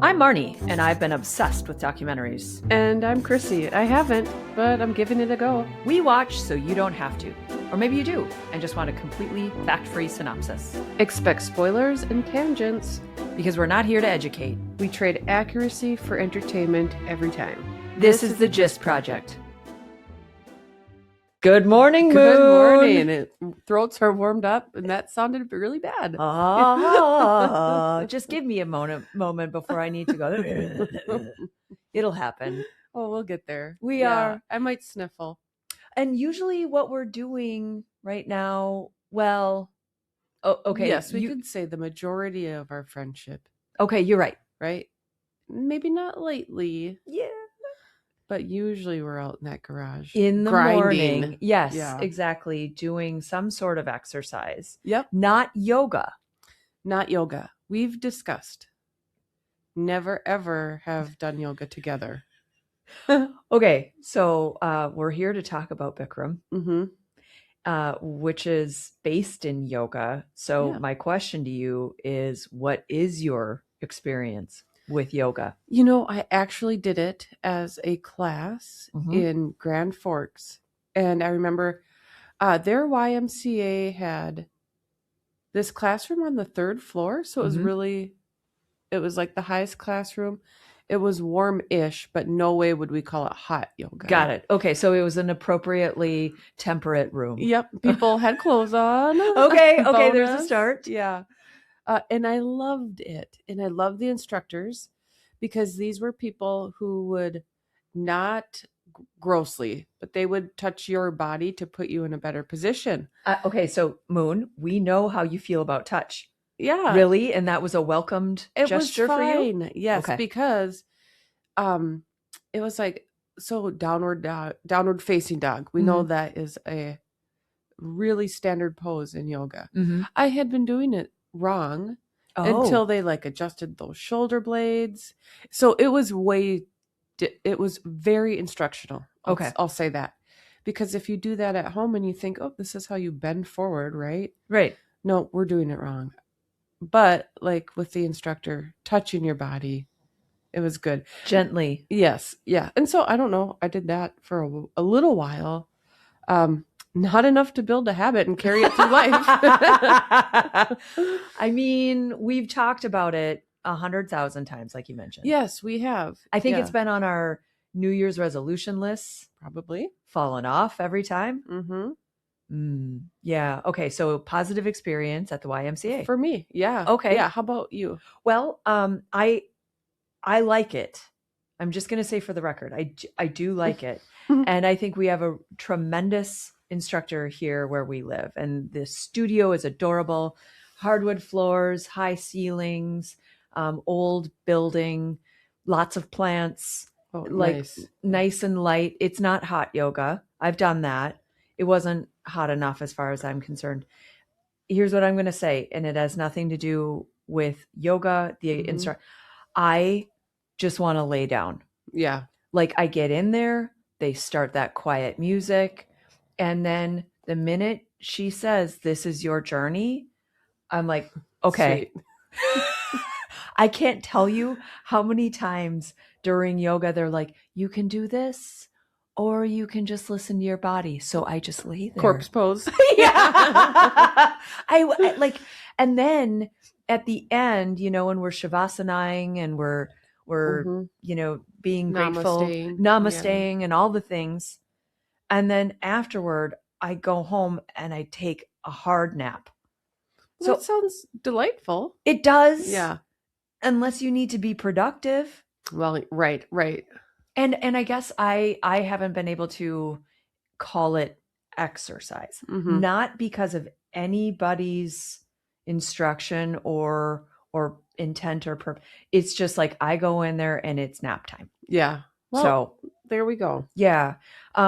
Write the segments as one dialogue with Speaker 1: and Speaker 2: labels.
Speaker 1: I'm Marnie, and I've been obsessed with documentaries.
Speaker 2: And I'm Chrissy. I haven't, but I'm giving it a go.
Speaker 1: We watch so you don't have to. Or maybe you do, and just want a completely fact-free synopsis.
Speaker 2: Expect spoilers and tangents.
Speaker 1: Because we're not here to educate.
Speaker 2: We trade accuracy for entertainment every time.
Speaker 1: This is the Gist Project. Good morning, Moon!
Speaker 2: Good morning. Throats are warmed up, and that sounded really bad.
Speaker 1: Just give me a moment before I need to go. It'll happen.
Speaker 2: Oh, we'll get there.
Speaker 1: We are.
Speaker 2: I might sniffle.
Speaker 1: And usually what we're doing right now, well, okay.
Speaker 2: Yes, we could say the majority of our friendship.
Speaker 1: Okay, you're right.
Speaker 2: Right? Maybe not lately.
Speaker 1: Yeah.
Speaker 2: But usually we're out in that garage.
Speaker 1: In the
Speaker 2: grinding.
Speaker 1: morning. Yes,
Speaker 2: Yeah.
Speaker 1: exactly. Doing some sort of exercise.
Speaker 2: Yep.
Speaker 1: Not yoga.
Speaker 2: Not yoga. We've discussed. Never, ever have done yoga together.
Speaker 1: Okay, so we're here to talk about Bikram, which is based in yoga. So my question to you is, what is your experience with yoga?
Speaker 2: You know, I actually did it as a class in Grand Forks. And I remember their YMCA had this classroom on the third floor. So it was it was like the highest classroom. It was warm-ish, but no way would we call it hot yoga.
Speaker 1: Got it. Okay, so it was an appropriately temperate room.
Speaker 2: Yep, people had clothes on.
Speaker 1: Okay, there's a start.
Speaker 2: Yeah. And I loved it. And I loved the instructors because these were people who would not grossly, but they would touch your body to put you in a better position.
Speaker 1: Okay, so Moon, we know how you feel about touch.
Speaker 2: Yeah.
Speaker 1: Really? And that was a welcomed gesture for you?
Speaker 2: Yes, because it was like, so downward facing dog. We know that is a really standard pose in yoga. I had been doing it wrong until they like adjusted those shoulder blades. So it was very instructional.
Speaker 1: Okay.
Speaker 2: I'll say that. Because if you do that at home and you think, oh, this is how you bend forward, right?
Speaker 1: Right.
Speaker 2: No, we're doing it wrong. But like with the instructor touching your body, it was good.
Speaker 1: Gently.
Speaker 2: Yes. Yeah. And so I don't know. I did that for a little while. Not enough to build a habit and carry it through life.
Speaker 1: I mean, we've talked about it 100,000 times, like you mentioned.
Speaker 2: Yes, we have.
Speaker 1: I think it's been on our New Year's resolution lists.
Speaker 2: Probably. Fallen
Speaker 1: off every time. Yeah. Okay. So positive experience at the YMCA.
Speaker 2: For me. Yeah.
Speaker 1: Okay.
Speaker 2: Yeah. How about you?
Speaker 1: Well, I like it. I'm just going to say for the record, I do like it. And I think we have a tremendous instructor here where we live. And the studio is adorable. Hardwood floors, high ceilings, old building, lots of plants, nice and light. It's not hot yoga. I've done that. It wasn't hot enough as far as I'm concerned. Here's what I'm going to say, and it has nothing to do with yoga. I just want to lay down.
Speaker 2: Yeah.
Speaker 1: Like I get in there, they start that quiet music, and then the minute she says, "This is your journey," I'm like, okay. I can't tell you how many times during yoga they're like, you can do this or you can just listen to your body. So I just lay there.
Speaker 2: Corpse pose.
Speaker 1: Yeah. I like, and then at the end, you know, when we're shavasanaing and we're you know, being grateful, namasteing and all the things. And then afterward, I go home and I take a hard nap.
Speaker 2: So that sounds delightful.
Speaker 1: It does.
Speaker 2: Yeah.
Speaker 1: Unless you need to be productive.
Speaker 2: Well, right.
Speaker 1: And I guess I haven't been able to call it exercise. Not because of anybody's instruction or intent or purpose. It's just like I go in there and it's nap time.
Speaker 2: Yeah. Well, so there we go.
Speaker 1: Yeah.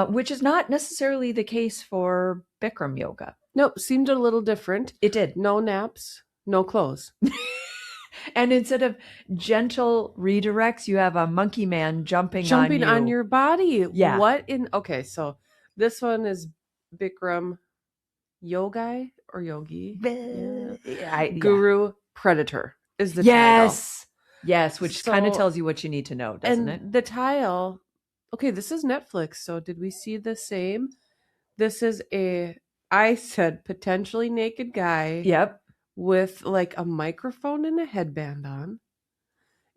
Speaker 1: Which is not necessarily the case for Bikram yoga.
Speaker 2: No, seemed a little different.
Speaker 1: It did.
Speaker 2: No naps, no clothes.
Speaker 1: And instead of gentle redirects, you have a monkey man jumping
Speaker 2: on your body.
Speaker 1: Yeah.
Speaker 2: Okay, so this one is Bikram Yoga or Yogi.
Speaker 1: Yeah.
Speaker 2: Guru Predator is the
Speaker 1: title. Yes, which kind of
Speaker 2: So-
Speaker 1: tells you what you need to know, doesn't it?
Speaker 2: And the tile, okay, this is Netflix. So did we see the same? This is I said potentially naked guy
Speaker 1: Yep.
Speaker 2: with like a microphone and a headband on.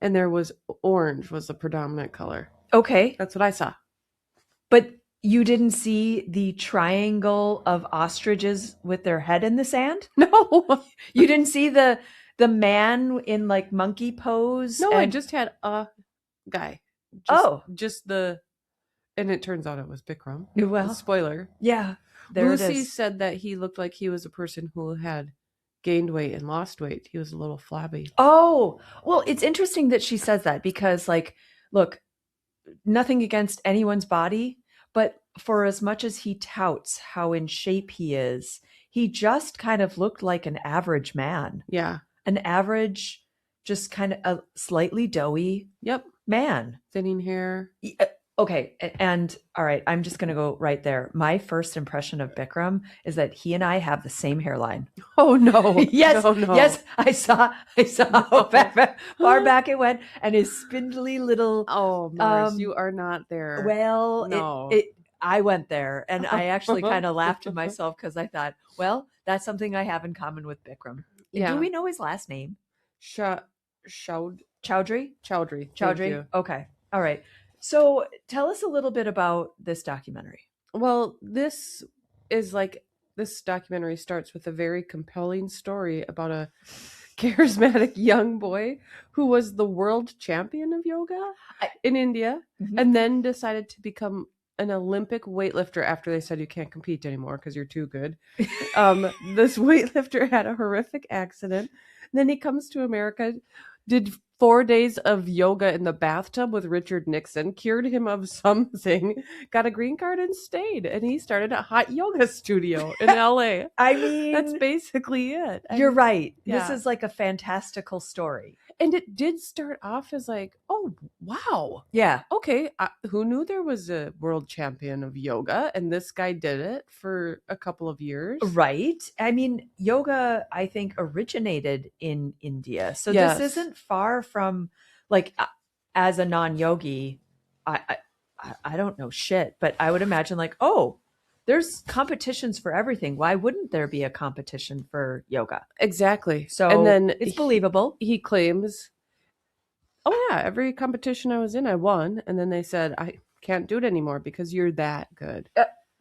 Speaker 2: And there was orange was the predominant color.
Speaker 1: Okay.
Speaker 2: That's what I saw.
Speaker 1: But you didn't see the triangle of ostriches with their head in the sand?
Speaker 2: No.
Speaker 1: You didn't see the man in like monkey pose?
Speaker 2: No, I just had a guy. Just the, and it turns out it was Bikram.
Speaker 1: Well,
Speaker 2: spoiler.
Speaker 1: Yeah. There
Speaker 2: Lucy
Speaker 1: it is.
Speaker 2: said that he looked like he was a person who had gained weight and lost weight. He was a little flabby.
Speaker 1: Oh, well, it's interesting that she says that because, like, look, nothing against anyone's body, but for as much as he touts how in shape he is, he just kind of looked like an average man.
Speaker 2: Yeah.
Speaker 1: An average, just kind of a slightly doughy man.
Speaker 2: Thinning hair.
Speaker 1: Okay. And all right, I'm just going to go right there. My first impression of Bikram is that he and I have the same hairline.
Speaker 2: Oh, no.
Speaker 1: Yes.
Speaker 2: No, no.
Speaker 1: Yes. I saw how far back it went, and his spindly little.
Speaker 2: Oh, Mars, you are not there.
Speaker 1: Well,
Speaker 2: no.
Speaker 1: I went there, and I actually kind of laughed to myself because I thought, well, that's something I have in common with Bikram.
Speaker 2: Yeah.
Speaker 1: Do we know his last name?
Speaker 2: Chowdhury.
Speaker 1: Chowdhury. Okay. All right. So tell us a little bit about this documentary.
Speaker 2: Well, this documentary starts with a very compelling story about a charismatic young boy who was the world champion of yoga in India, and then decided to become an Olympic weightlifter after they said you can't compete anymore because you're too good. This weightlifter had a horrific accident. Then he comes to America, did 4 days of yoga in the bathtub with Richard Nixon, cured him of something, got a green card and stayed. And he started a hot yoga studio in LA.
Speaker 1: I mean,
Speaker 2: that's basically it.
Speaker 1: You're right.
Speaker 2: Yeah.
Speaker 1: This is like a fantastical story.
Speaker 2: And it did start off as like, oh, wow.
Speaker 1: Yeah.
Speaker 2: Okay. Who knew there was a world champion of yoga? And this guy did it for a couple of years.
Speaker 1: Right. I mean, yoga, I think, originated in India. So
Speaker 2: Yes.
Speaker 1: This isn't far from, like, as a non-yogi, I don't know shit, but I would imagine like, oh, there's competitions for everything. Why wouldn't there be a competition for yoga?
Speaker 2: Exactly.
Speaker 1: So
Speaker 2: and then
Speaker 1: it's believable.
Speaker 2: He claims, oh yeah, every competition I was in, I won. And then they said, I can't do it anymore because you're that good.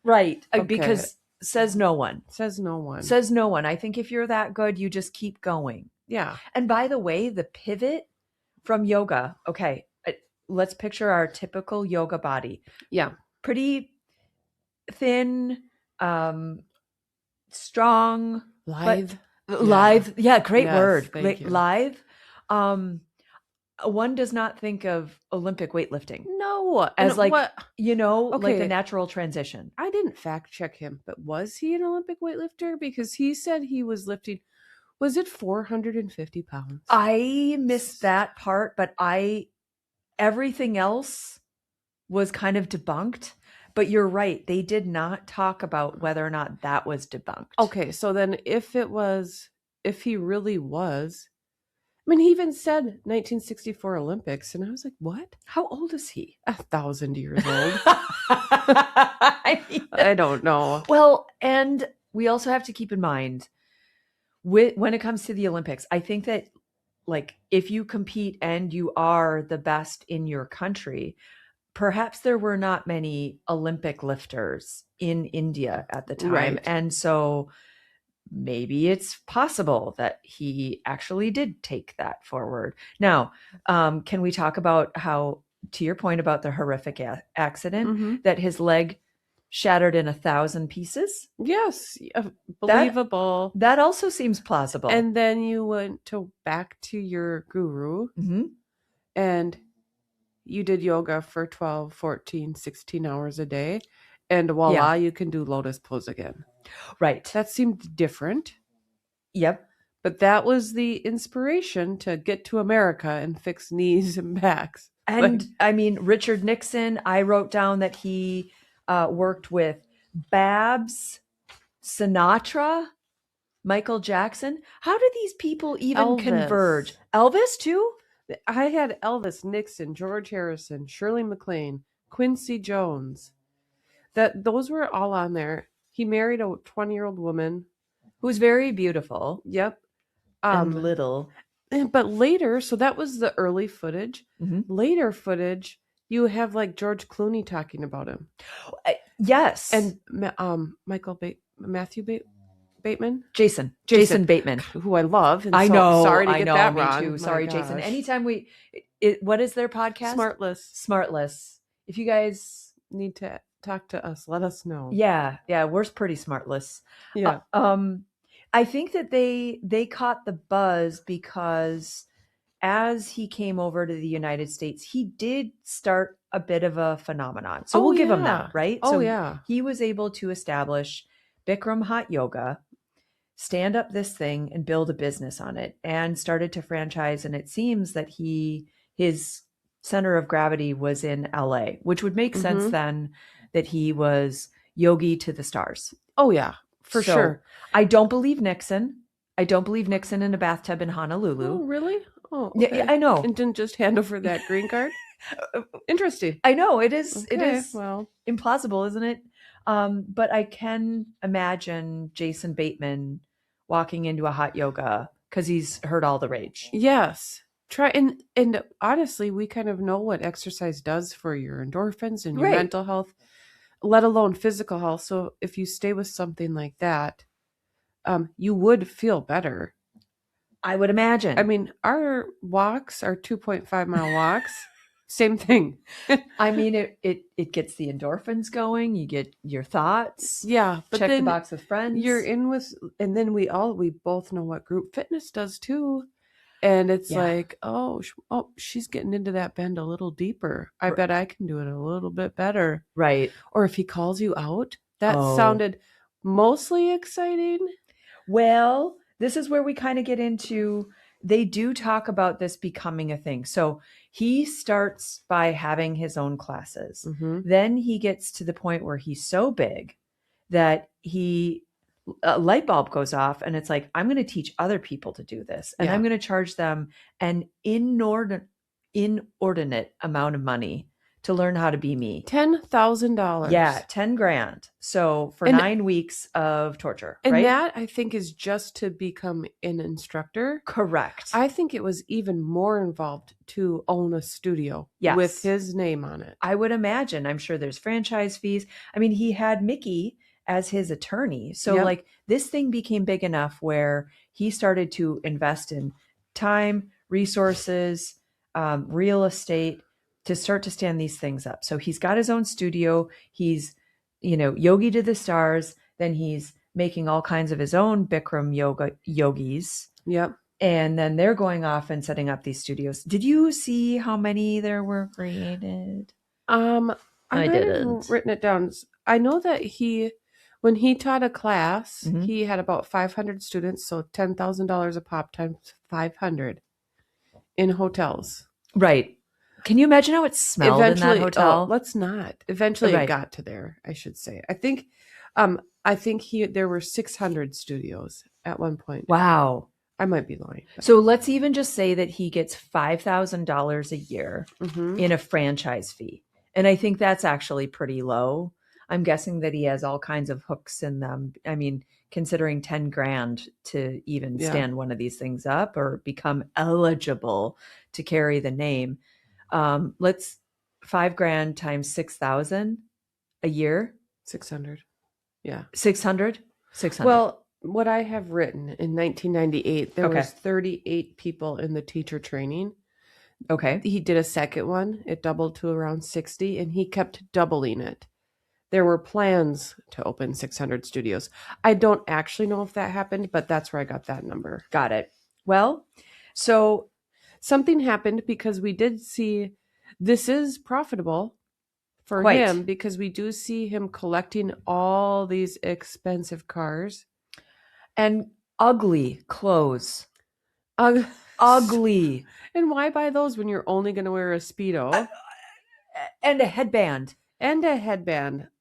Speaker 1: Right.
Speaker 2: Okay.
Speaker 1: Because says no one.
Speaker 2: Says no one.
Speaker 1: Says no one. I think if you're that good, you just keep going.
Speaker 2: Yeah.
Speaker 1: And by the way, the pivot from yoga, okay, let's picture our typical yoga body.
Speaker 2: Yeah.
Speaker 1: Pretty thin, strong,
Speaker 2: lithe.
Speaker 1: Yeah, great
Speaker 2: Yes,
Speaker 1: word.
Speaker 2: thank you.
Speaker 1: Lithe. One does not think of Olympic weightlifting.
Speaker 2: No.
Speaker 1: As like,
Speaker 2: what?
Speaker 1: Like a natural transition.
Speaker 2: I didn't fact check him, but was he an Olympic weightlifter? Because he said he was lifting, was it 450 pounds?
Speaker 1: I missed that part, but everything else was kind of debunked. But you're right. They did not talk about whether or not that was debunked.
Speaker 2: Okay. So then if he really was, I mean, he even said 1964 Olympics. And I was like, what?
Speaker 1: How old is he?
Speaker 2: 1,000 years old.
Speaker 1: I
Speaker 2: don't know.
Speaker 1: Well, and we also have to keep in mind when it comes to the Olympics, I think that like if you compete and you are the best in your country, perhaps there were not many Olympic lifters in India at the time.
Speaker 2: Right.
Speaker 1: And so maybe it's possible that he actually did take that forward. Now, can we talk about how, to your point about the horrific accident, that his leg shattered in 1,000 pieces?
Speaker 2: Yes. Believable.
Speaker 1: That also seems plausible.
Speaker 2: And then you went back to your guru and you did yoga for 12, 14, 16 hours a day. And voila, you can do lotus pose again.
Speaker 1: Right.
Speaker 2: That seemed different.
Speaker 1: Yep.
Speaker 2: But that was the inspiration to get to America and fix knees and backs.
Speaker 1: And I mean, Richard Nixon, I wrote down that he worked with Babs, Sinatra, Michael Jackson. How do these people even converge? Elvis too?
Speaker 2: I had Elvis, Nixon, George Harrison, Shirley MacLaine, Quincy Jones. Those were all on there. He married a 20-year-old woman.
Speaker 1: Who's very beautiful
Speaker 2: Yep.
Speaker 1: and little.
Speaker 2: But later, so that was the early footage.
Speaker 1: Mhm.
Speaker 2: Later footage, you have like George Clooney talking about him,
Speaker 1: Yes.
Speaker 2: and Matthew Bateman,
Speaker 1: Jason Bateman.
Speaker 2: who I love. And
Speaker 1: I
Speaker 2: so
Speaker 1: know.
Speaker 2: sorry to
Speaker 1: I
Speaker 2: get
Speaker 1: know.
Speaker 2: that
Speaker 1: Me
Speaker 2: wrong.
Speaker 1: too.
Speaker 2: My
Speaker 1: Sorry, Jason.
Speaker 2: gosh.
Speaker 1: Anytime what is their podcast? Smartless. If you guys
Speaker 2: need to talk to us, let us know.
Speaker 1: Yeah, we're pretty smartless.
Speaker 2: Yeah.
Speaker 1: I think that they caught the buzz because as he came over to the United States, he did start a bit of a phenomenon. So we'll give him that, right?
Speaker 2: Oh,
Speaker 1: so
Speaker 2: yeah.
Speaker 1: He was able to establish Bikram Hot Yoga, stand up this thing and build a business on it, and started to franchise. And it seems that his center of gravity was in LA, which would make sense then that he was Yogi to the stars.
Speaker 2: Oh, yeah, for sure.
Speaker 1: I don't believe Nixon. I don't believe Nixon in a bathtub in Honolulu.
Speaker 2: Oh, really? Oh, okay.
Speaker 1: Yeah, I know.
Speaker 2: And didn't just hand over that green card? Interesting.
Speaker 1: I know. It is.
Speaker 2: Okay,
Speaker 1: it is implausible, isn't it? But I can imagine Jason Bateman walking into a hot yoga because he's heard all the rage.
Speaker 2: Yes. Try and honestly, we kind of know what exercise does for your endorphins and your mental health, let alone physical health. So if you stay with something like that, you would feel better.
Speaker 1: I would imagine.
Speaker 2: I mean, our walks are 2.5-mile walks. Same thing.
Speaker 1: I mean, it gets the endorphins going. You get your thoughts.
Speaker 2: Yeah, but
Speaker 1: check
Speaker 2: then
Speaker 1: the box with friends.
Speaker 2: You're in with, and then we both know what group fitness does too. And it's like, oh, she's getting into that bend a little deeper. I bet I can do it a little bit better.
Speaker 1: Right.
Speaker 2: Or if he calls you out, that sounded mostly exciting.
Speaker 1: Well, this is where we kind of get into, they do talk about this becoming a thing. So he starts by having his own classes. Then he gets to the point where he's so big that a light bulb goes off and it's like, I'm going to teach other people to do this. And I'm going to charge them an inordinate amount of money to learn how to be me.
Speaker 2: $10,000.
Speaker 1: Yeah, 10 grand. So for 9 weeks of torture.
Speaker 2: And
Speaker 1: right?
Speaker 2: that, I think, is just to become an instructor.
Speaker 1: Correct.
Speaker 2: I think it was even more involved to own a studio with his name on it.
Speaker 1: I would imagine. I'm sure there's franchise fees. I mean, he had Mickey as his attorney. So like this thing became big enough where he started to invest in time, resources, real estate to start to stand these things up. So he's got his own studio. He's, Yogi to the stars. Then he's making all kinds of his own Bikram yogis.
Speaker 2: Yep.
Speaker 1: And then they're going off and setting up these studios. Did you see how many there were created?
Speaker 2: I didn't. Written it down. I know that when he taught a class, he had about 500 students. So $10,000 a pop times 500 in hotels.
Speaker 1: Right. Can you imagine how it smelled in that hotel?
Speaker 2: Let's not. Eventually it got to there, I should say. I think there were 600 studios at one point.
Speaker 1: Wow.
Speaker 2: I might be lying.
Speaker 1: So let's even just say that he gets $5,000 a year in a franchise fee. And I think that's actually pretty low. I'm guessing that he has all kinds of hooks in them. I mean, considering 10 grand to even stand one of these things up or become eligible to carry the name. Let's 5 grand times 6,000 a year.
Speaker 2: 600. Yeah.
Speaker 1: 600.
Speaker 2: Well, what I have written in 1998, there was 38 people in the teacher training.
Speaker 1: Okay.
Speaker 2: He did a second one. It doubled to around 60 and he kept doubling it. There were plans to open 600 studios. I don't actually know if that happened, but that's where I got that number.
Speaker 1: Got it. Well, so
Speaker 2: something happened because we did see this is profitable for him because we do see him collecting all these expensive cars
Speaker 1: and ugly clothes.
Speaker 2: Ugly. And why buy those when you're only going to wear a Speedo?
Speaker 1: And a headband.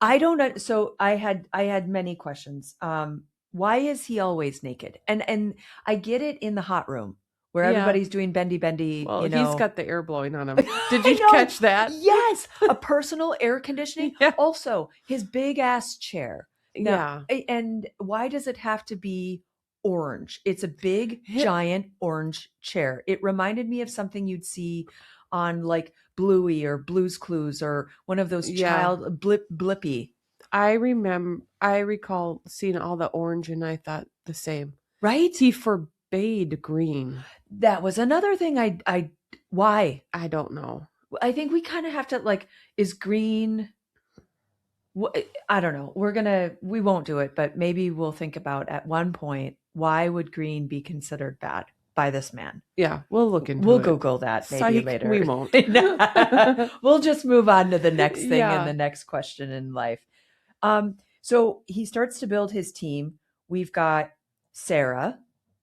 Speaker 2: I
Speaker 1: don't know. So I had many questions. Why is he always naked? And I get it in the hot room where
Speaker 2: Yeah.
Speaker 1: everybody's doing bendy,
Speaker 2: Well,
Speaker 1: you know.
Speaker 2: he's got the air blowing on him. Did
Speaker 1: I
Speaker 2: you
Speaker 1: know.
Speaker 2: catch that?
Speaker 1: Yes, a personal air conditioning.
Speaker 2: Yeah.
Speaker 1: Also, his big ass chair. Now,
Speaker 2: Yeah.
Speaker 1: and why does it have to be orange? It's a big,
Speaker 2: Yeah.
Speaker 1: giant orange chair. It reminded me of something you'd see on like Bluey or Blue's Clues or one of those
Speaker 2: Yeah.
Speaker 1: child Blippy.
Speaker 2: I recall seeing all the orange and I thought the same.
Speaker 1: Right?
Speaker 2: He forbade green.
Speaker 1: That was another thing why?
Speaker 2: I don't know.
Speaker 1: I think we kind of have to like, is green, I don't know. We won't do it, but maybe we'll think about at one point, why would green be considered bad by this man?
Speaker 2: Yeah, we'll look into
Speaker 1: We'll
Speaker 2: it.
Speaker 1: Google that maybe
Speaker 2: Psych,
Speaker 1: later.
Speaker 2: we won't.
Speaker 1: We'll just move on to the next thing
Speaker 2: Yeah.
Speaker 1: and the next question in life. So he starts to build his team. We've got Sarah,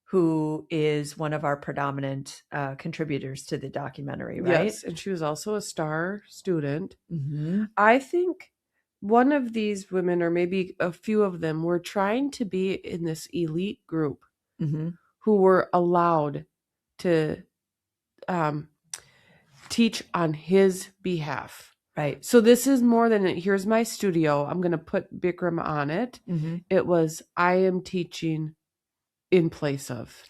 Speaker 1: who is one of our predominant contributors to the documentary, right?
Speaker 2: Yes, and she was also a star student.
Speaker 1: Mm-hmm.
Speaker 2: I think one of these women, or maybe a few of them, were trying to be in this elite group
Speaker 1: Mm-hmm.
Speaker 2: who were allowed to teach on his behalf.
Speaker 1: Right.
Speaker 2: So this is more than, here's my studio, I'm going to put Bikram on it.
Speaker 1: Mm-hmm.
Speaker 2: It was, I am teaching in place of.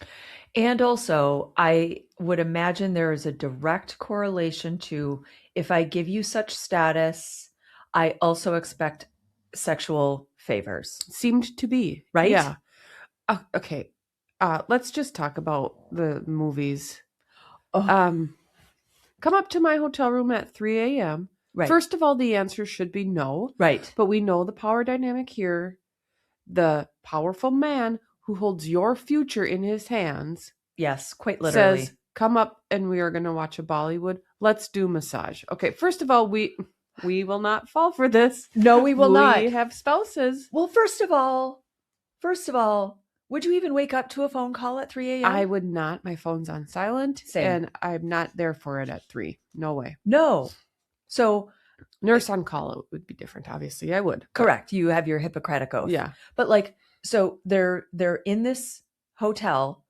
Speaker 1: And also, I would imagine there is a direct correlation to, if I give you such status, I also expect sexual favors.
Speaker 2: Seemed to be.
Speaker 1: Right?
Speaker 2: Yeah. Okay. Let's just talk about the movies.
Speaker 1: Oh.
Speaker 2: Come up to my hotel room at 3 a.m.
Speaker 1: Right.
Speaker 2: First of all, the answer should be no.
Speaker 1: Right.
Speaker 2: But we know the power dynamic here. The powerful man who holds your future in his hands.
Speaker 1: Yes, quite literally.
Speaker 2: Says, come up and we are going to watch a Bollywood. Let's do massage. Okay, first of all, we will not fall for this.
Speaker 1: No, we will not.
Speaker 2: We have spouses.
Speaker 1: Well, first of all, would you even wake up to a phone call at 3 a.m.?
Speaker 2: I would not. My phone's on silent.
Speaker 1: Same.
Speaker 2: And I'm not there for it at 3. No way.
Speaker 1: No. So
Speaker 2: nurse on call, it would be different. Obviously, I would.
Speaker 1: Correct. You have your Hippocratic oath.
Speaker 2: Yeah.
Speaker 1: But like, so they're in this hotel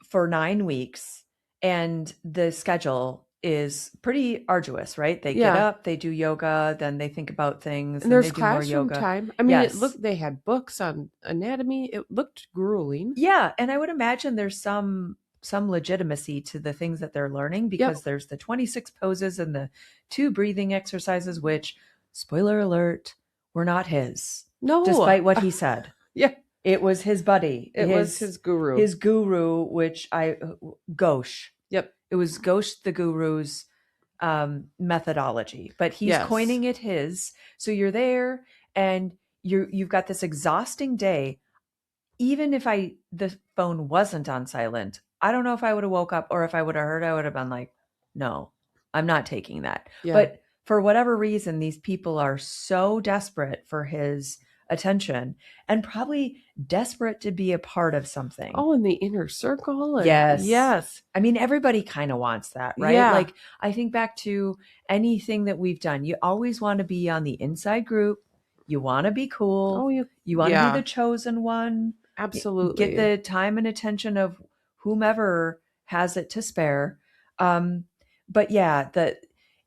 Speaker 1: for 9 weeks, and the schedule is pretty arduous, right? They get up, they do yoga, then they think about things,
Speaker 2: and there's
Speaker 1: they do more
Speaker 2: classroom
Speaker 1: yoga.
Speaker 2: time. I mean,
Speaker 1: Yes.
Speaker 2: it looked, they had books on anatomy. It looked grueling.
Speaker 1: Yeah, and I would imagine there's some legitimacy to the things that they're learning, because there's the 26 poses and the 2 breathing exercises, which, spoiler alert, were not his.
Speaker 2: No.
Speaker 1: Despite what he said.
Speaker 2: Yeah.
Speaker 1: It was his buddy.
Speaker 2: It was his guru.
Speaker 1: His guru, which Ghosh.
Speaker 2: Yep.
Speaker 1: It was Ghosh the guru's methodology, but he's coining it his. So you're there and you've got this exhausting day. Even if the phone wasn't on silent, I don't know if I would have woke up, or if I would have heard, I would have been like, no, I'm not taking that.
Speaker 2: Yeah.
Speaker 1: But for whatever reason, these people are so desperate for his attention, and probably desperate to be a part of something.
Speaker 2: Oh, in the inner circle.
Speaker 1: Yes. I mean, everybody kind of wants that, right?
Speaker 2: Yeah.
Speaker 1: Like, I think back to anything that we've done. You always want to be on the inside group. You want to be cool.
Speaker 2: Oh,
Speaker 1: you want to be the chosen one.
Speaker 2: Absolutely.
Speaker 1: Get the time and attention of whomever has it to spare. But yeah,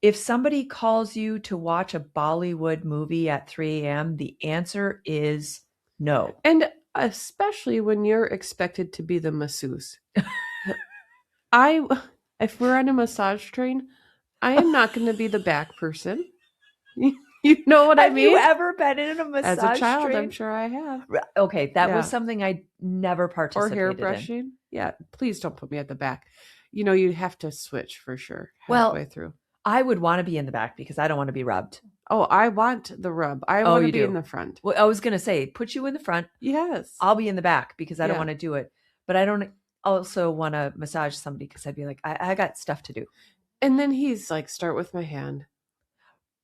Speaker 1: if somebody calls you to watch a Bollywood movie at 3 a.m., the answer is no.
Speaker 2: And especially when you're expected to be the masseuse. If we're on a massage train, I am not going to be the back person. You know what I mean?
Speaker 1: Have you ever been in a massage
Speaker 2: As a child,
Speaker 1: train?
Speaker 2: I'm sure I have.
Speaker 1: Okay, that was something I never participated in.
Speaker 2: Or hair brushing. Yeah, please don't put me at the back. You have to switch for sure halfway through.
Speaker 1: I would want to be in the back because I don't want to be rubbed.
Speaker 2: Oh, I want the rub. I want to be in the front.
Speaker 1: Well, I was going to say, put you in the front.
Speaker 2: Yes.
Speaker 1: I'll be in the back because I don't want to do it. But I don't also want to massage somebody because I'd be like, I got stuff to do.
Speaker 2: And then he's like, start with my hand.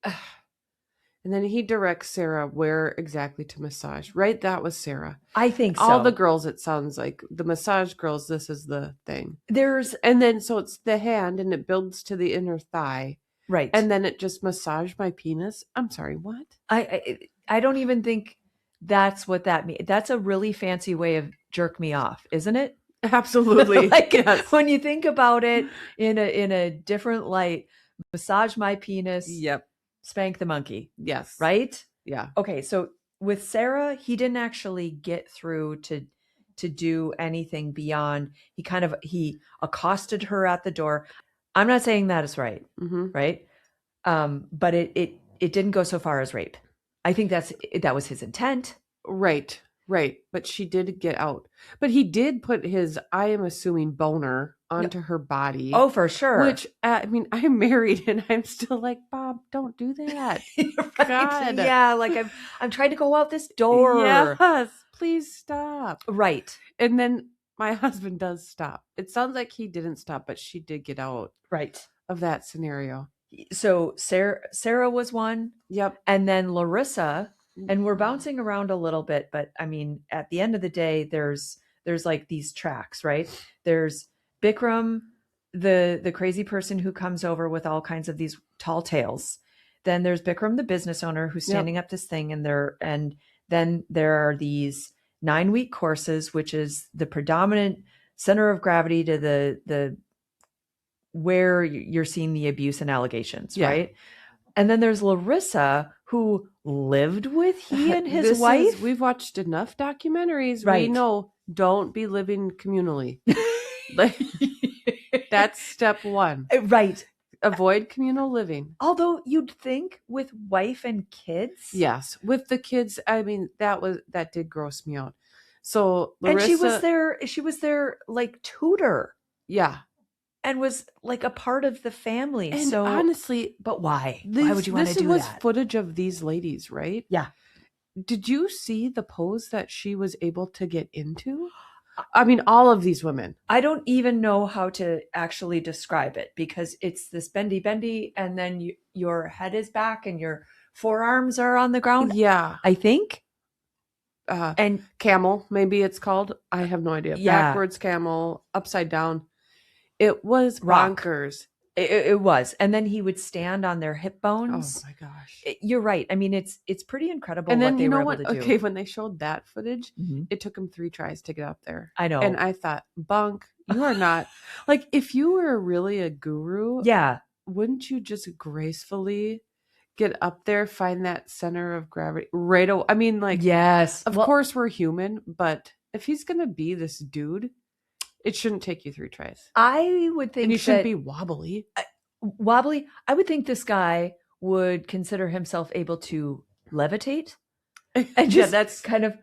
Speaker 2: And then he directs Sarah where exactly to massage. Right? That was Sarah.
Speaker 1: I think so.
Speaker 2: All the girls, it sounds like the massage girls, this is the thing.
Speaker 1: And
Speaker 2: then so it's the hand and it builds to the inner thigh.
Speaker 1: Right.
Speaker 2: And then it just massaged my penis. I'm sorry, what?
Speaker 1: I don't even think that's what that means. That's a really fancy way of jerk me off, isn't it?
Speaker 2: Absolutely.
Speaker 1: Like
Speaker 2: Yes.
Speaker 1: when you think about it in a different light, massage my penis,
Speaker 2: Yep.
Speaker 1: spank the monkey,
Speaker 2: Yes.
Speaker 1: right?
Speaker 2: Yeah.
Speaker 1: Okay, so with Sarah, he didn't actually get through to do anything beyond he accosted her at the door. I'm not saying that is right,
Speaker 2: Mm-hmm.
Speaker 1: right? But it didn't go so far as rape. I think that was his intent.
Speaker 2: Right. Right. But she did get out. But he did put his, I am assuming, boner onto her body.
Speaker 1: Oh, for sure.
Speaker 2: Which, I mean, I'm married and I'm still like, Bob, don't do that.
Speaker 1: Right?
Speaker 2: God.
Speaker 1: Yeah, like I'm trying to go out this door.
Speaker 2: Yes. Please stop.
Speaker 1: Right.
Speaker 2: And then my husband does stop. It sounds like he didn't stop, but she did get out
Speaker 1: Right.
Speaker 2: of that scenario.
Speaker 1: So Sarah was one.
Speaker 2: Yep.
Speaker 1: And then Larissa, and we're bouncing around a little bit, but I mean, at the end of the day, there's like these tracks, right? There's Bikram, the crazy person who comes over with all kinds of these tall tales. Then there's Bikram, the business owner, who's standing up this thing, and then there are these 9-week courses, which is the predominant center of gravity to the where you're seeing the abuse and allegations, right? And then there's Larissa, who lived with he and his wife.
Speaker 2: We've watched enough documentaries.
Speaker 1: Right.
Speaker 2: We know, don't be living communally. That's step one.
Speaker 1: Right.
Speaker 2: Avoid communal living.
Speaker 1: Although you'd think with wife and kids.
Speaker 2: Yes. With the kids, I mean, that did gross me out. So Larissa,
Speaker 1: and she was their like tutor.
Speaker 2: Yeah.
Speaker 1: And was like a part of the family.
Speaker 2: And
Speaker 1: so
Speaker 2: honestly,
Speaker 1: but why? Why would you want to do
Speaker 2: this was
Speaker 1: that?
Speaker 2: footage of these ladies, right?
Speaker 1: Yeah.
Speaker 2: Did you see the pose that she was able to get into? I mean, all of these women.
Speaker 1: I don't even know how to actually describe it, because it's this bendy, and then your head is back and your forearms are on the ground.
Speaker 2: Yeah.
Speaker 1: I think.
Speaker 2: And camel, maybe it's called. I have no idea.
Speaker 1: Yeah.
Speaker 2: Backwards camel, upside down. It was bonkers.
Speaker 1: It was. And then he would stand on their hip bones.
Speaker 2: Oh my gosh.
Speaker 1: You're right. I mean, it's pretty incredible
Speaker 2: and then,
Speaker 1: what they were able to do.
Speaker 2: Okay, when they showed that footage, it took him 3 tries to get up there.
Speaker 1: I know.
Speaker 2: And I thought, Bunk, you are not like, if you were really a guru, wouldn't you just gracefully get up there, find that center of gravity right away? I mean, like,
Speaker 1: yes,
Speaker 2: of course we're human, but if he's gonna be this dude, it shouldn't take you 3 tries.
Speaker 1: I would think,
Speaker 2: and you shouldn't be wobbly.
Speaker 1: I would think this guy would consider himself able to levitate and just that's kind of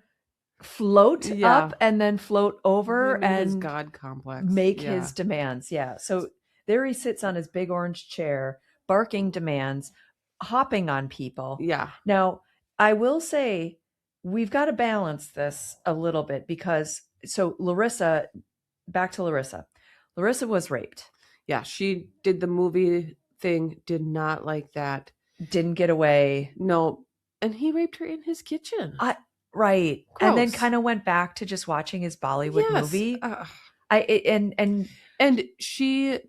Speaker 1: float up and then float over and
Speaker 2: his God complex,
Speaker 1: make his demands. Yeah. So there he sits on his big orange chair, barking demands, hopping on people.
Speaker 2: Yeah.
Speaker 1: Now, I will say we've got to balance this a little bit, because so Larissa, back to Larissa. Larissa was raped.
Speaker 2: Yeah, she did the movie thing, did not like that.
Speaker 1: Didn't get away.
Speaker 2: No. And he raped her in his kitchen.
Speaker 1: Right.
Speaker 2: Gross.
Speaker 1: And then kind of went back to just watching his Bollywood movie.
Speaker 2: And she,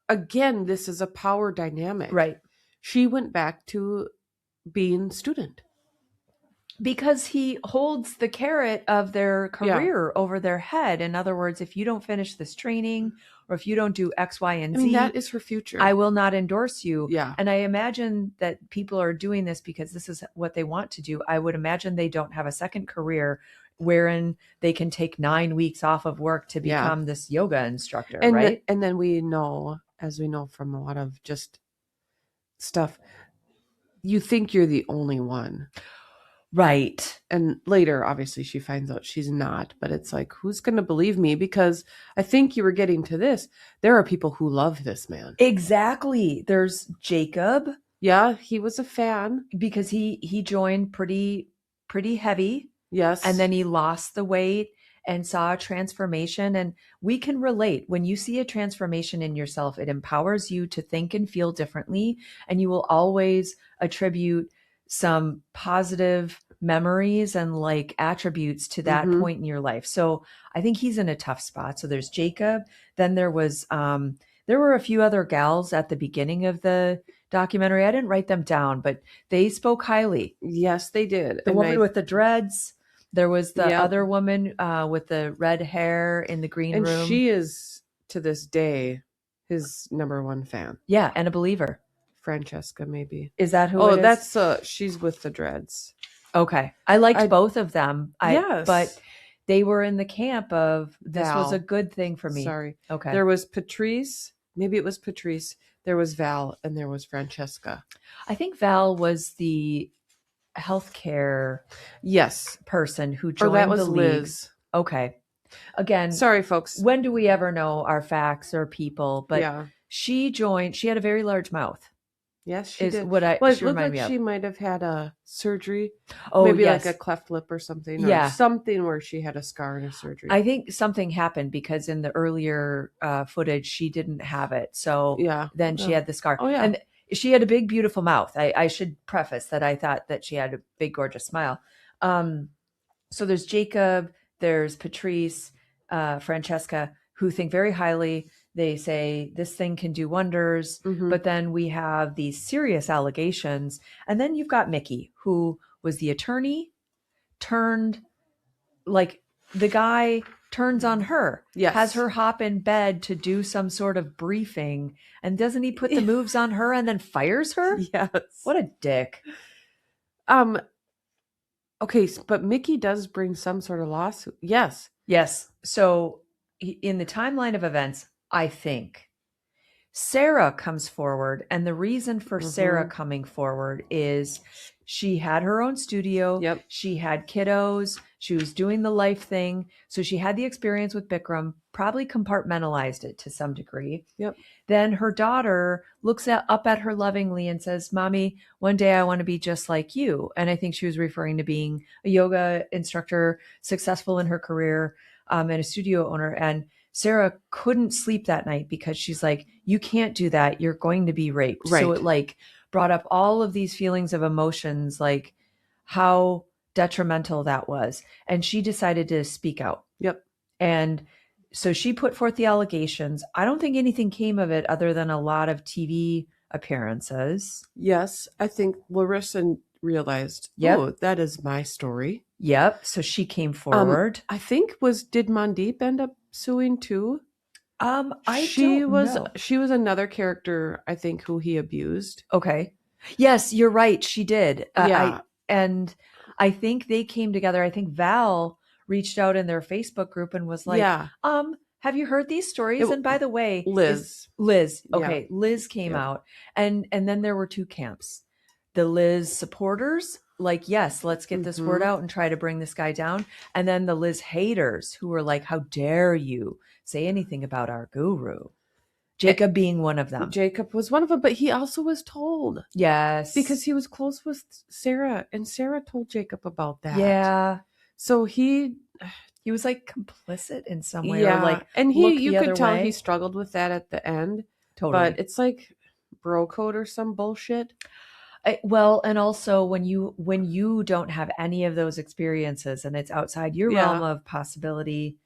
Speaker 2: again, this is a power dynamic.
Speaker 1: Right.
Speaker 2: She went back to being student.
Speaker 1: Because he holds the carrot of their career over their head. In other words, if you don't finish this training, or if you don't do X, Y, and Z,
Speaker 2: I mean, that is her future.
Speaker 1: I will not endorse you.
Speaker 2: Yeah.
Speaker 1: And I imagine that people are doing this because this is what they want to do. I would imagine they don't have a second career wherein they can take 9 weeks off of work to become this yoga instructor, right?
Speaker 2: And then we know, as we know from a lot of just stuff, you think you're the only one.
Speaker 1: Right.
Speaker 2: And later, obviously, she finds out she's not. But it's like, who's going to believe me? Because I think you were getting to this. There are people who love this man.
Speaker 1: Exactly. There's Jacob.
Speaker 2: Yeah, he was a fan.
Speaker 1: Because he joined pretty heavy.
Speaker 2: Yes.
Speaker 1: And then he lost the weight and saw a transformation. And we can relate. When you see a transformation in yourself, it empowers you to think and feel differently. And you will always attribute some positive memories and like attributes to that point in your life. So I think he's in a tough spot. So there's Jacob. Then there was, there were a few other gals at the beginning of the documentary. I didn't write them down, but they spoke highly.
Speaker 2: Yes, they did.
Speaker 1: The woman with the dreads, There was the
Speaker 2: Yep.
Speaker 1: other woman with the red hair in the green
Speaker 2: And
Speaker 1: room.
Speaker 2: she is, to this day, his number one fan.
Speaker 1: Yeah, and a believer.
Speaker 2: Francesca, maybe.
Speaker 1: Is that who it is?
Speaker 2: That's she's with the dreads.
Speaker 1: Okay. I liked both of them.
Speaker 2: Yes.
Speaker 1: But they were in the camp of this
Speaker 2: Val.
Speaker 1: was a good thing for me.
Speaker 2: Sorry.
Speaker 1: Okay.
Speaker 2: There was Patrice. Maybe it was Patrice. There was Val, and there was Francesca.
Speaker 1: I think Val was the healthcare person who joined
Speaker 2: that was
Speaker 1: the league.
Speaker 2: Liz.
Speaker 1: Okay. Again,
Speaker 2: sorry, folks.
Speaker 1: When do we ever know our facts or people? But
Speaker 2: yeah.
Speaker 1: She joined. She had a very large mouth.
Speaker 2: Yes, she did.
Speaker 1: What
Speaker 2: it looked like she might have had a surgery.
Speaker 1: Oh,
Speaker 2: maybe
Speaker 1: yes.
Speaker 2: like a cleft lip or something.
Speaker 1: Yeah.
Speaker 2: Or something where she had a scar in a surgery.
Speaker 1: I think something happened because in the earlier footage, she didn't have it. So then she had the scar.
Speaker 2: Oh, yeah.
Speaker 1: And she had a big, beautiful mouth. I should preface that I thought that she had a big, gorgeous smile. So there's Jacob, there's Patrice, Francesca, who think very highly. They say this thing can do wonders, but then we have these serious allegations. And then you've got Mickey, who was the attorney, turned like the guy turns on her, has her hop in bed to do some sort of briefing. And doesn't he put the moves on her and then fires her?
Speaker 2: Yes.
Speaker 1: What a dick.
Speaker 2: Okay, but Mickey does bring some sort of lawsuit. Yes.
Speaker 1: Yes. So in the timeline of events, I think Sarah comes forward. And the reason for Sarah coming forward is she had her own studio.
Speaker 2: Yep.
Speaker 1: She had kiddos. She was doing the life thing. So she had the experience with Bikram, probably compartmentalized it to some degree.
Speaker 2: Yep.
Speaker 1: Then her daughter looks up at her lovingly and says, Mommy, one day I want to be just like you. And I think she was referring to being a yoga instructor, successful in her career, and a studio owner. And Sarah couldn't sleep that night because she's like, you can't do that. You're going to be raped.
Speaker 2: Right.
Speaker 1: So it like brought up all of these feelings of emotions, like how detrimental that was. And she decided to speak out.
Speaker 2: Yep.
Speaker 1: And so she put forth the allegations. I don't think anything came of it other than a lot of TV appearances.
Speaker 2: Yes. I think Larissa realized, oh, that is my story.
Speaker 1: Yep. So she came forward.
Speaker 2: I think did Mandeep end up suing too?
Speaker 1: She
Speaker 2: was another character, I think, who he abused.
Speaker 1: Okay. Yes, you're right. She did.
Speaker 2: Yeah.
Speaker 1: And I think they came together. I think Val reached out in their Facebook group and was like, have you heard these stories? And by the way,
Speaker 2: Liz.
Speaker 1: Okay. Liz came out. And then there were two camps. The Liz supporters, like, yes, let's get this word out and try to bring this guy down. And then the Liz haters who were like, how dare you say anything about our guru? Jacob being one of them.
Speaker 2: Jacob was one of them, but he also was told.
Speaker 1: Yes.
Speaker 2: Because he was close with Sarah, and Sarah told Jacob about that.
Speaker 1: Yeah.
Speaker 2: So he
Speaker 1: was like complicit in some way. Yeah. Or like,
Speaker 2: and you could tell he struggled with that at the end.
Speaker 1: Totally.
Speaker 2: But it's like bro code or some bullshit.
Speaker 1: Well, and also when you don't have any of those experiences and it's outside your realm of possibility,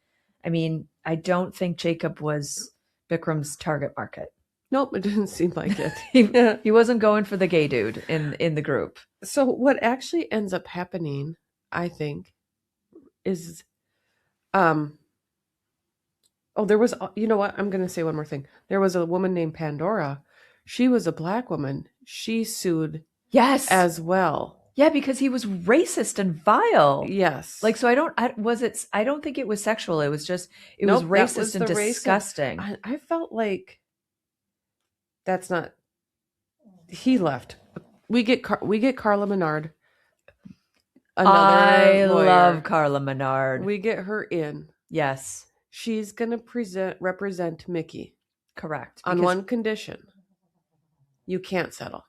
Speaker 1: I mean, I don't think Jacob was Bikram's target market.
Speaker 2: Nope, it didn't seem like it.
Speaker 1: He wasn't going for the gay dude in the group.
Speaker 2: So what actually ends up happening, I think, is there was, you know what? I'm going to say one more thing. There was a woman named Pandora. She was a Black woman. She sued as well.
Speaker 1: Yeah, because he was racist and vile.
Speaker 2: Yes.
Speaker 1: Like, so I don't think it was sexual. It was just, it was racist and disgusting.
Speaker 2: I felt like that's not, he left. We get Carla Menard.
Speaker 1: I love Carla Menard.
Speaker 2: We get her in.
Speaker 1: Yes.
Speaker 2: She's going to represent Mickey.
Speaker 1: Correct.
Speaker 2: On one condition. You can't settle.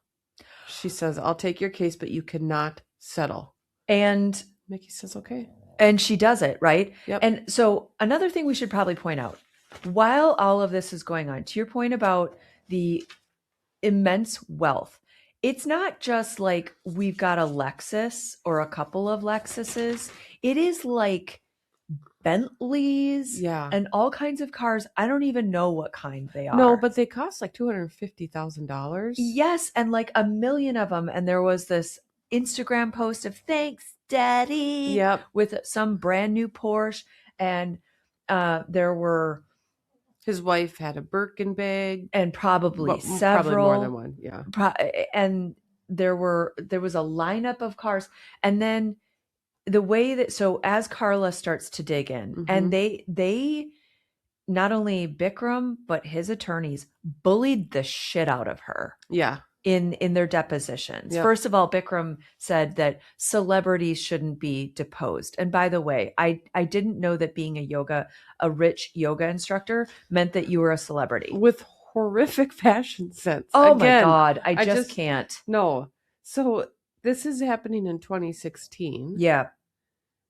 Speaker 2: She says, I'll take your case, but you cannot settle.
Speaker 1: And
Speaker 2: Mickey says, okay.
Speaker 1: And she does it, right?
Speaker 2: Yep.
Speaker 1: And so another thing we should probably point out, while all of this is going on, to your point about the immense wealth, it's not just like we've got a Lexus or a couple of Lexuses. It is like Bentleys and all kinds of cars. I don't even know what kind they are.
Speaker 2: No, but they cost like $250,000.
Speaker 1: Yes, and like 1 million of them. And there was this Instagram post of thanks daddy
Speaker 2: Yep.
Speaker 1: with some brand new Porsche. And there were,
Speaker 2: His wife had a Birkin bag.
Speaker 1: and probably several,
Speaker 2: Probably more than one. Yeah.
Speaker 1: And there was a lineup of cars. And then the way that, so as Carla starts to dig in, and they not only Bikram but his attorneys bullied the shit out of her.
Speaker 2: Yeah.
Speaker 1: In their depositions.
Speaker 2: Yep.
Speaker 1: First of all, Bikram said that celebrities shouldn't be deposed. And by the way, I didn't know that being a rich yoga instructor meant that you were a celebrity.
Speaker 2: With horrific fashion sense.
Speaker 1: Oh
Speaker 2: Again,
Speaker 1: my God. I just can't.
Speaker 2: No. So this is happening in 2016.
Speaker 1: Yeah.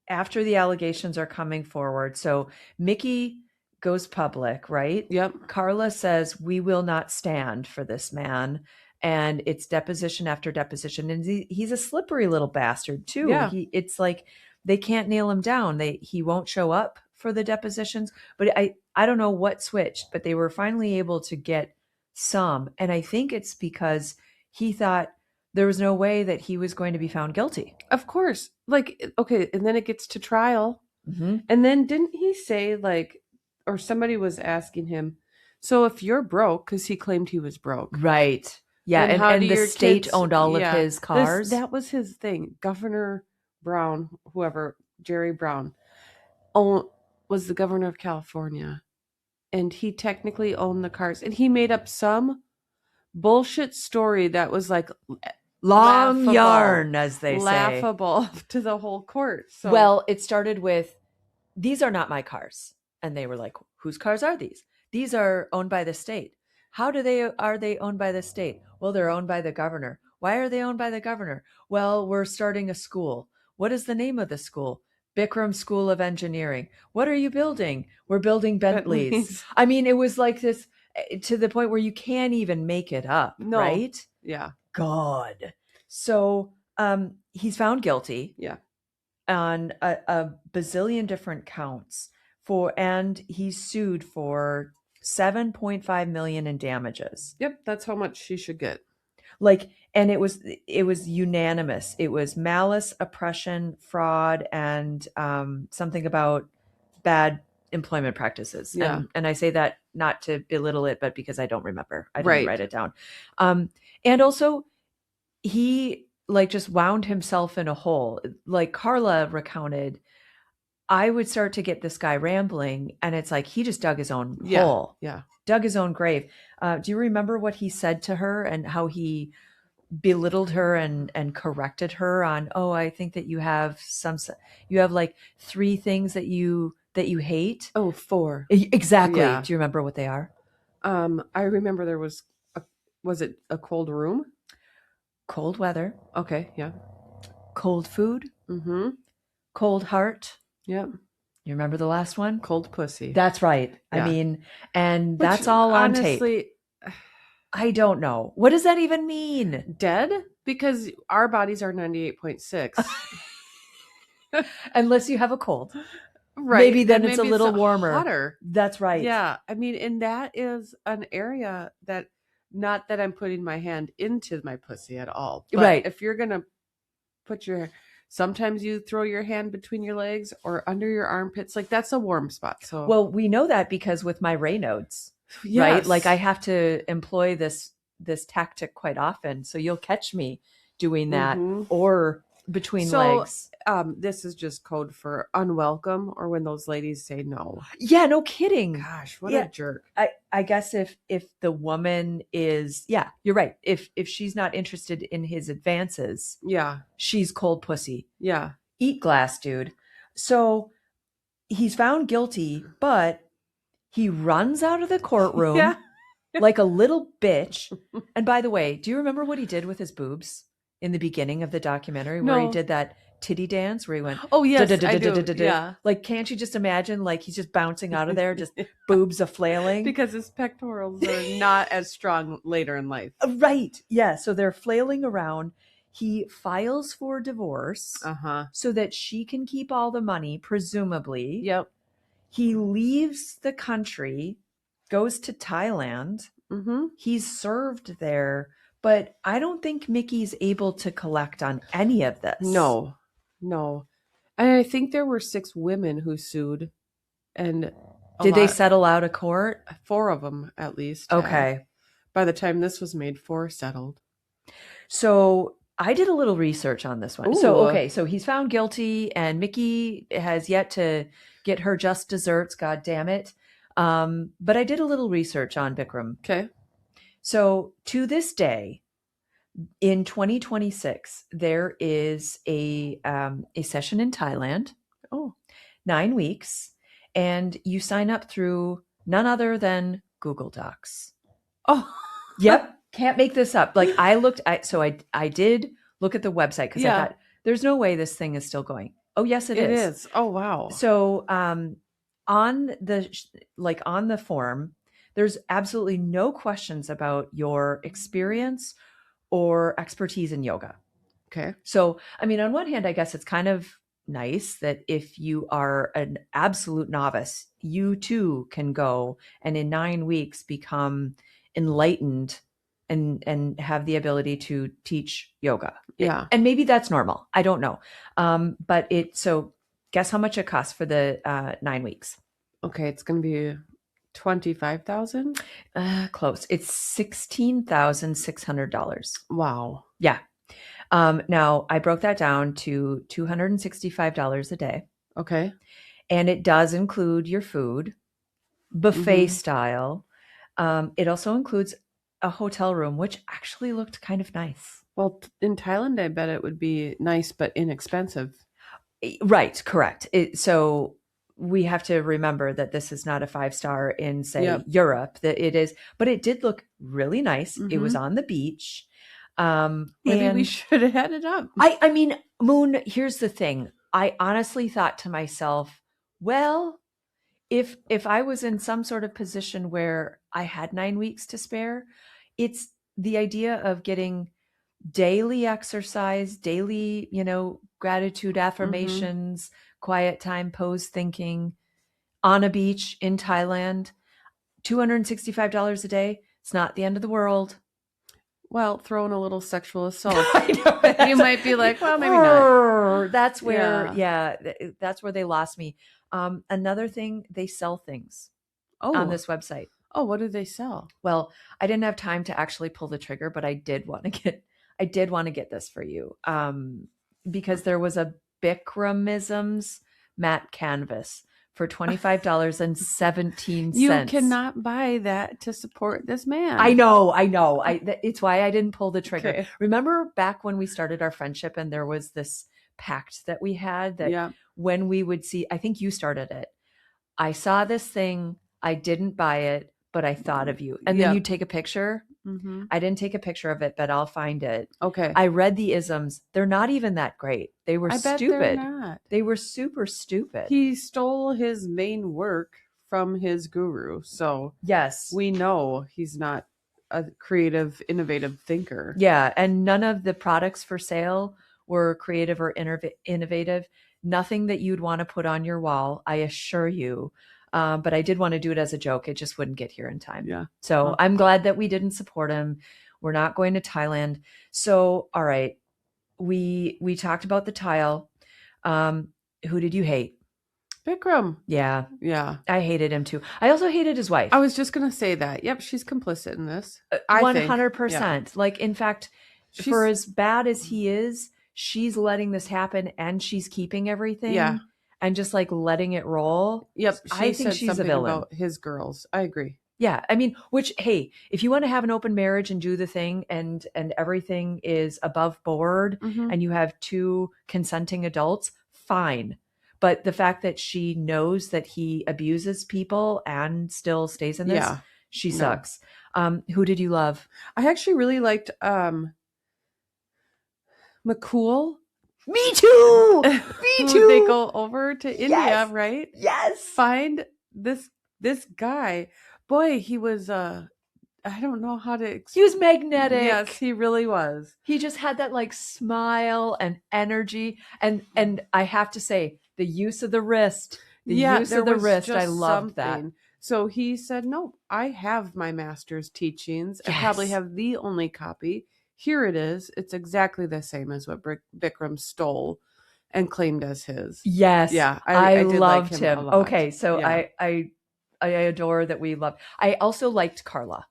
Speaker 1: After the allegations are coming forward. So Mickey goes public, right?
Speaker 2: Yep.
Speaker 1: Carla says, we will not stand for this man. And it's deposition after deposition. And he's a slippery little bastard too.
Speaker 2: Yeah.
Speaker 1: It's like they can't nail him down. He won't show up for the depositions. But I don't know what switched, but they were finally able to get some. And I think it's because he thought there was no way that he was going to be found guilty.
Speaker 2: Of course. Like, okay, and then it gets to trial.
Speaker 1: Mm-hmm.
Speaker 2: And then didn't he say, like, or somebody was asking him, so if you're broke, because he claimed he was broke.
Speaker 1: Right. Yeah. And the state owned all of his cars.
Speaker 2: That was his thing. Governor Brown, whoever, Jerry Brown, was the governor of California. And he technically owned the cars. And he made up some bullshit story that was like
Speaker 1: long yarn, as they say.
Speaker 2: Laughable to the whole court. So.
Speaker 1: Well, it started with, these are not my cars. And they were like, whose cars are these? These are owned by the state. How are they owned by the state? Well, they're owned by the governor. Why are they owned by the governor? Well, we're starting a school. What is the name of the school? Bikram School of Engineering. What are you building? We're building Bentleys. I mean, it was like this to the point where you can't even make it up, right?
Speaker 2: Yeah.
Speaker 1: God. So he's found guilty.
Speaker 2: Yeah.
Speaker 1: On a bazillion different counts and he's sued for $7.5 million in damages.
Speaker 2: Yep, that's how much she should get.
Speaker 1: Like, and it was unanimous. It was malice, oppression, fraud, and something about bad employment practices.
Speaker 2: Yeah.
Speaker 1: And I say that not to belittle it, but because I don't remember. I didn't write it down. And also he like just wound himself in a hole. Like Carla recounted, I would start to get this guy rambling, and it's like he just dug his own hole.
Speaker 2: Yeah.
Speaker 1: Dug his own grave. Do you remember what he said to her and how he belittled her and corrected her on, oh, I think that you have like 3 things that you hate?
Speaker 2: Oh, 4.
Speaker 1: Exactly.
Speaker 2: Yeah.
Speaker 1: Do you remember what they are?
Speaker 2: I remember there was it a cold room?
Speaker 1: Cold weather.
Speaker 2: Okay, yeah.
Speaker 1: Cold food.
Speaker 2: Mm-hmm.
Speaker 1: Cold heart.
Speaker 2: Yep.
Speaker 1: You remember the last one?
Speaker 2: Cold pussy.
Speaker 1: That's right. Yeah. I mean, and which, that's all on tape. I don't know. What does that even mean?
Speaker 2: Dead? Because our bodies are 98.6.
Speaker 1: Unless you have a cold.
Speaker 2: Right.
Speaker 1: Maybe then it's a little warmer.
Speaker 2: Hotter.
Speaker 1: That's right.
Speaker 2: Yeah. I mean, and that is an area that, not that I'm putting my hand into my pussy at all. But
Speaker 1: right.
Speaker 2: If you're going to put sometimes you throw your hand between your legs or under your armpits. Like that's a warm spot. So,
Speaker 1: well, we know that because with my Raynaud's, right? Like I have to employ this tactic quite often. So you'll catch me doing that or between legs.
Speaker 2: This is just code for unwelcome or when those ladies say no.
Speaker 1: Yeah, no kidding.
Speaker 2: Gosh, what a jerk.
Speaker 1: I guess if the woman is, yeah, you're right. If she's not interested in his advances,
Speaker 2: yeah,
Speaker 1: she's cold pussy.
Speaker 2: Yeah.
Speaker 1: Eat glass, dude. So he's found guilty, but he runs out of the courtroom like a little bitch. And by the way, do you remember what he did with his boobs in the beginning of the documentary where he did that titty dance where he went,
Speaker 2: oh yes, I do. Yeah.
Speaker 1: Like, can't you just imagine, like he's just bouncing out of there, just boobs a flailing
Speaker 2: because his pectorals are not as strong later in life,
Speaker 1: right? Yeah, so they're flailing around. He files for divorce so that she can keep all the money, presumably.
Speaker 2: Yep.
Speaker 1: He leaves the country, goes to Thailand. He's served there, but I don't think Mickey's able to collect on any of this.
Speaker 2: No. No. And I think there were 6 women who sued, and
Speaker 1: Did they settle out of court?
Speaker 2: 4 of them at least. Had.
Speaker 1: Okay.
Speaker 2: By the time this was made, 4 settled.
Speaker 1: So I did a little research on this one.
Speaker 2: Ooh.
Speaker 1: So he's found guilty, and Mickey has yet to get her just desserts. God damn it. But I did a little research on Bikram.
Speaker 2: Okay.
Speaker 1: So to this day, in 2026, there is a session in Thailand.
Speaker 2: Oh.
Speaker 1: 9 weeks, and you sign up through none other than Google Docs.
Speaker 2: Oh.
Speaker 1: Yep. Can't make this up. Like I did look at the website because I thought there's no way this thing is still going. Oh yes, it is.
Speaker 2: It is. Oh wow.
Speaker 1: So on the form, there's absolutely no questions about your experience or expertise in yoga.
Speaker 2: Okay.
Speaker 1: So I mean, on one hand, I guess it's kind of nice that if you are an absolute novice, you too can go and in 9 weeks become enlightened and have the ability to teach yoga.
Speaker 2: Yeah.
Speaker 1: And maybe that's normal. I don't know. But so guess how much it costs for the 9 weeks?
Speaker 2: Okay. It's going to be 25,000.
Speaker 1: Close. It's $16,600.
Speaker 2: Wow.
Speaker 1: Yeah. Now I broke that down to $265 a day.
Speaker 2: Okay.
Speaker 1: And it does include your food, buffet style. It also includes a hotel room, which actually looked kind of nice.
Speaker 2: Well, in Thailand, I bet it would be nice but inexpensive.
Speaker 1: Right, correct. So we have to remember that this is not a 5-star in, say, Europe. That it is, but it did look really nice. It was on the beach.
Speaker 2: Maybe we should have had it up.
Speaker 1: I mean, Moon, here's the thing. I honestly thought to myself, well, if I was in some sort of position where I had 9 weeks to spare, it's the idea of getting daily exercise, daily, gratitude affirmations, quiet time, pose thinking on a beach in Thailand, $265 a day. It's not the end of the world.
Speaker 2: Well, throw in a little sexual assault.
Speaker 1: I know,
Speaker 2: you might be like, well, maybe not.
Speaker 1: That's where, that's where they lost me. Another thing, they sell things on this website.
Speaker 2: Oh, what do they sell?
Speaker 1: Well, I didn't have time to actually pull the trigger, but I did want to get this for you. Because there was a Bikramisms matte canvas for $25.17.
Speaker 2: You cannot buy that to support this man.
Speaker 1: I know. It's why I didn't pull the trigger. Okay. Remember back when we started our friendship and there was this pact that we had that when we would see, I think you started it. I saw this thing. I didn't buy it, but I thought of you. And then you take a picture. I didn't take a picture of it, but I'll find it.
Speaker 2: Okay.
Speaker 1: I read the isms. They're not even that great. They were stupid.
Speaker 2: Bet they're not.
Speaker 1: They were super stupid.
Speaker 2: He stole his main work from his guru. So
Speaker 1: yes,
Speaker 2: we know he's not a creative, innovative thinker.
Speaker 1: Yeah. And none of the products for sale were creative or innovative. Nothing that you'd want to put on your wall, I assure you. But I did want to do it as a joke. It just wouldn't get here in time.
Speaker 2: Yeah.
Speaker 1: So I'm glad that we didn't support him. We're not going to Thailand. So, all right. We talked about the tile. Who did you hate?
Speaker 2: Bikram.
Speaker 1: Yeah.
Speaker 2: Yeah.
Speaker 1: I hated him too. I also hated his wife.
Speaker 2: I was just going to say that. Yep. She's complicit in this.
Speaker 1: 100%. Like, in fact, for as bad as he is, she's letting this happen and she's keeping everything. Yeah. And just like letting it roll.
Speaker 2: Yep.
Speaker 1: I think she's a villain.
Speaker 2: About his girls. I agree.
Speaker 1: Yeah. I mean, hey, if you want to have an open marriage and do the thing and everything is above board and you have 2 consenting adults, fine. But the fact that she knows that he abuses people and still stays in this, she sucks. Who did you love?
Speaker 2: I actually really liked McCool.
Speaker 1: Me too. Me too.
Speaker 2: They go over to India, right?
Speaker 1: Yes.
Speaker 2: Find this guy. Boy, he was I don't know how to
Speaker 1: he was magnetic.
Speaker 2: Yes, he really was.
Speaker 1: He just had that like smile and energy and I have to say the use of the wrist. I loved that.
Speaker 2: So he said, "No, I have my master's teachings. Yes. I probably have the only copy. Here it is. It's exactly the same as what Bikram stole." and claimed as his.
Speaker 1: Yes.
Speaker 2: Yeah,
Speaker 1: I
Speaker 2: did
Speaker 1: loved
Speaker 2: like
Speaker 1: him.
Speaker 2: a lot.
Speaker 1: Okay. So
Speaker 2: Yeah.
Speaker 1: I adore that we love. I also liked Carla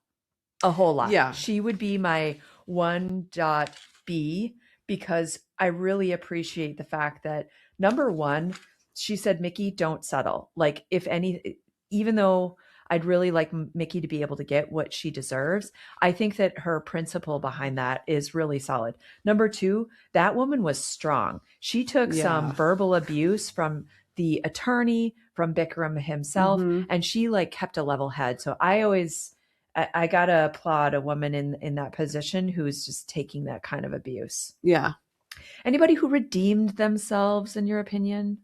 Speaker 1: a whole lot.
Speaker 2: Yeah.
Speaker 1: She would be my 1.B because I really appreciate the fact that number one, she said, Mickey, don't settle. Like if any, even though I'd really like Mickey to be able to get what she deserves, I think that her principle behind that is really solid. Number two, that woman was strong. She took some verbal abuse from the attorney, from Bikram himself, and she like kept a level head. So I gotta applaud a woman in that position who's just taking that kind of abuse.
Speaker 2: Yeah.
Speaker 1: Anybody who redeemed themselves, in your opinion?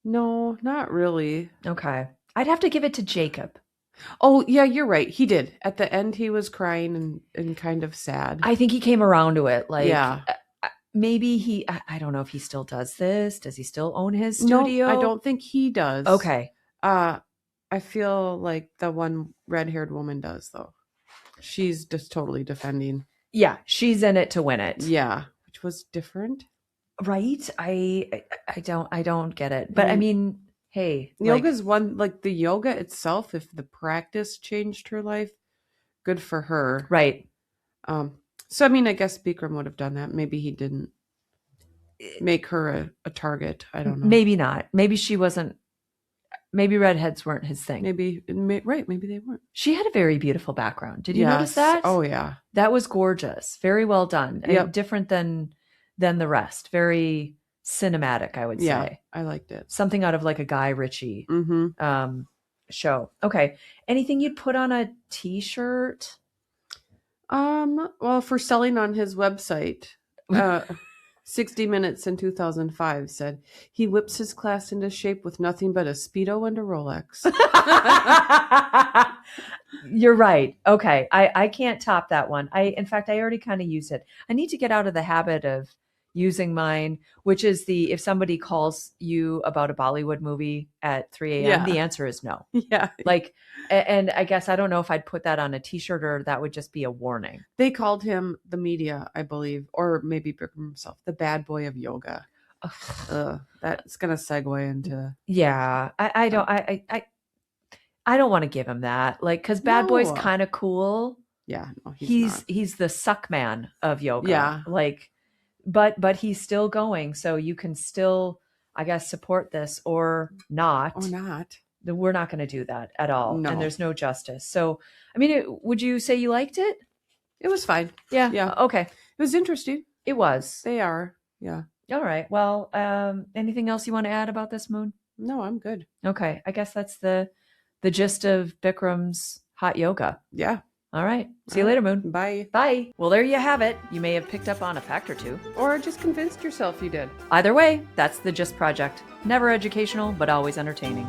Speaker 2: No, not really.
Speaker 1: Okay. I'd have to give it to Jacob.
Speaker 2: Oh, yeah, you're right. He did. At the end, he was crying and kind of sad.
Speaker 1: I think he came around to it. Like,
Speaker 2: yeah.
Speaker 1: Maybe I don't know if he still does this. Does he still own his studio?
Speaker 2: No, I don't think he does.
Speaker 1: Okay.
Speaker 2: I feel like the one red-haired woman does, though. She's just totally defending.
Speaker 1: Yeah, she's in it to win it.
Speaker 2: Yeah, which was different.
Speaker 1: Right? I don't get it. But I mean, hey,
Speaker 2: yoga's one, like the yoga itself, if the practice changed her life, good for her.
Speaker 1: Right.
Speaker 2: So I mean, I guess Bikram would have done that. Maybe he didn't make her a target. I don't know.
Speaker 1: Maybe not. Maybe she wasn't. Maybe redheads weren't his thing.
Speaker 2: Maybe maybe they weren't.
Speaker 1: She had a very beautiful background. Did you notice that?
Speaker 2: Oh yeah.
Speaker 1: That was gorgeous. Very well done.
Speaker 2: Yep.
Speaker 1: Different than the rest. Very cinematic, I would say.
Speaker 2: Yeah, I liked it.
Speaker 1: Something out of like a Guy Ritchie show. Okay. Anything you'd put on a t-shirt?
Speaker 2: Well, for selling on his website, 60 Minutes in 2005 said he whips his class into shape with nothing but a Speedo and a Rolex.
Speaker 1: You're right. Okay. I can't top that one. In fact, I already kind of used it. I need to get out of the habit of using mine, which is if somebody calls you about a Bollywood movie at 3 a.m., the answer is no.
Speaker 2: Yeah.
Speaker 1: Like, and I guess I don't know if I'd put that on a t-shirt or that would just be a warning.
Speaker 2: They called him, the media, I believe, or maybe Bikram himself, the bad boy of yoga. That's going to segue into.
Speaker 1: Yeah. I don't want to give him that. Like, cause bad boy's kind of cool.
Speaker 2: Yeah. No,
Speaker 1: he's the suck man of yoga.
Speaker 2: Yeah.
Speaker 1: Like, but he's still going. So you can still, I guess, support this or not.
Speaker 2: Or not.
Speaker 1: We're not going to do that at all.
Speaker 2: No.
Speaker 1: And there's no justice. So, I mean, would you say you liked it?
Speaker 2: It was fine.
Speaker 1: Yeah.
Speaker 2: Yeah.
Speaker 1: Okay.
Speaker 2: It was interesting.
Speaker 1: It was.
Speaker 2: They are. Yeah.
Speaker 1: All right. Well, anything else you want to add about this, Moon?
Speaker 2: No, I'm good.
Speaker 1: Okay. I guess that's the gist of Bikram's hot yoga.
Speaker 2: Yeah.
Speaker 1: All right. See you later, Moon.
Speaker 2: Bye.
Speaker 1: Bye. Well, there you have it. You may have picked up on a fact or two.
Speaker 2: Or just convinced yourself you did.
Speaker 1: Either way, that's the Gist Project. Never educational, but always entertaining.